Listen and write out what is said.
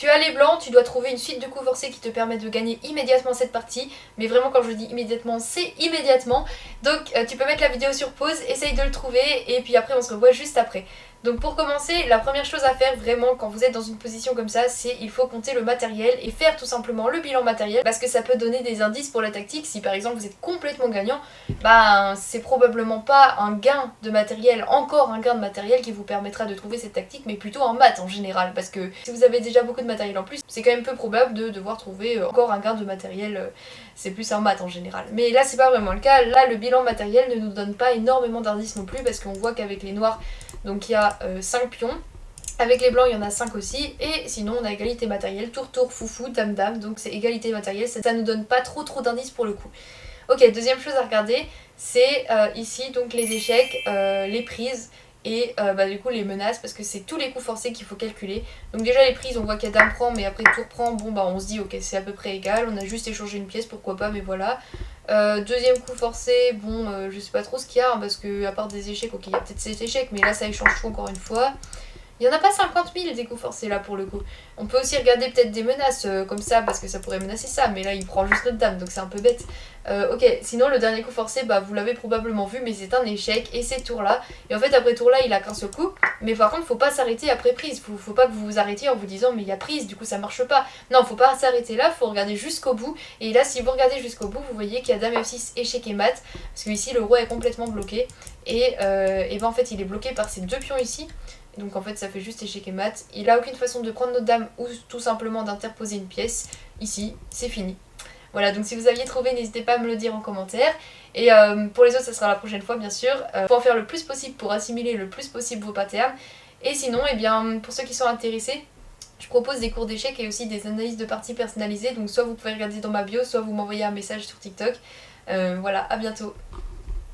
Tu as les blancs, tu dois trouver une suite de coups forcés qui te permettent de gagner immédiatement cette partie. Mais vraiment quand je dis immédiatement, c'est immédiatement. Donc tu peux mettre la vidéo sur pause, essaye de le trouver et puis après on se revoit juste après. Donc pour commencer, la première chose à faire vraiment quand vous êtes dans une position comme ça, c'est il faut compter le matériel et faire tout simplement le bilan matériel parce que ça peut donner des indices pour la tactique. Si par exemple vous êtes complètement gagnant, bah c'est probablement pas un gain de matériel, encore un gain de matériel qui vous permettra de trouver cette tactique, mais plutôt en maths en général parce que si vous avez déjà beaucoup de matériel en plus, c'est quand même peu probable de devoir trouver encore un gain de matériel, c'est plus en maths en général. Mais là c'est pas vraiment le cas, là le bilan matériel ne nous donne pas énormément d'indices non plus parce qu'on voit qu'avec les noirs, donc il y a 5 pions. Avec les blancs, il y en a 5 aussi. Et sinon, on a égalité matérielle, tour-tour, foufou, dame-dame. Donc c'est égalité matérielle, ça nous donne pas trop d'indices pour le coup. Ok, deuxième chose à regarder, c'est ici donc les échecs, les prises et du coup les menaces parce que c'est tous les coups forcés qu'il faut calculer. Donc déjà les prises, on voit qu'il y a dame prend mais après tour prend, bon bah on se dit ok c'est à peu près égal, on a juste échangé une pièce, pourquoi pas, mais voilà. Deuxième coup forcé, bon je sais pas trop ce qu'il y a hein, parce que à part des échecs, ok il y a peut-être 7 échecs mais là ça échange tout encore une fois. Il n'y en a pas 50 000 des coups forcés là pour le coup. On peut aussi regarder peut-être des menaces comme ça parce que ça pourrait menacer ça, mais là il prend juste notre dame donc c'est un peu bête. Ok, sinon le dernier coup forcé, bah vous l'avez probablement vu, mais c'est un échec et c'est tour là. Et en fait après tour là il a qu'un seul coup, mais par contre faut pas s'arrêter après prise. Faut pas que vous vous arrêtiez en vous disant mais il y a prise, du coup ça marche pas. Non, faut pas s'arrêter là, faut regarder jusqu'au bout. Et là si vous regardez jusqu'au bout, vous voyez qu'il y a dame F6, échec et mat, parce que ici le roi est complètement bloqué. Et ben en fait il est bloqué par ces deux pions ici. Donc en fait ça fait juste échec et mat. Il a aucune façon de prendre notre dame ou tout simplement d'interposer une pièce. Ici, c'est fini. Voilà, donc si vous aviez trouvé, n'hésitez pas à me le dire en commentaire. Et pour les autres, ça sera la prochaine fois bien sûr. Faut en faire le plus possible pour assimiler le plus possible vos patterns. Et sinon, eh bien, pour ceux qui sont intéressés, je propose des cours d'échecs et aussi des analyses de parties personnalisées. Donc soit vous pouvez regarder dans ma bio, soit vous m'envoyez un message sur TikTok. Voilà, à bientôt.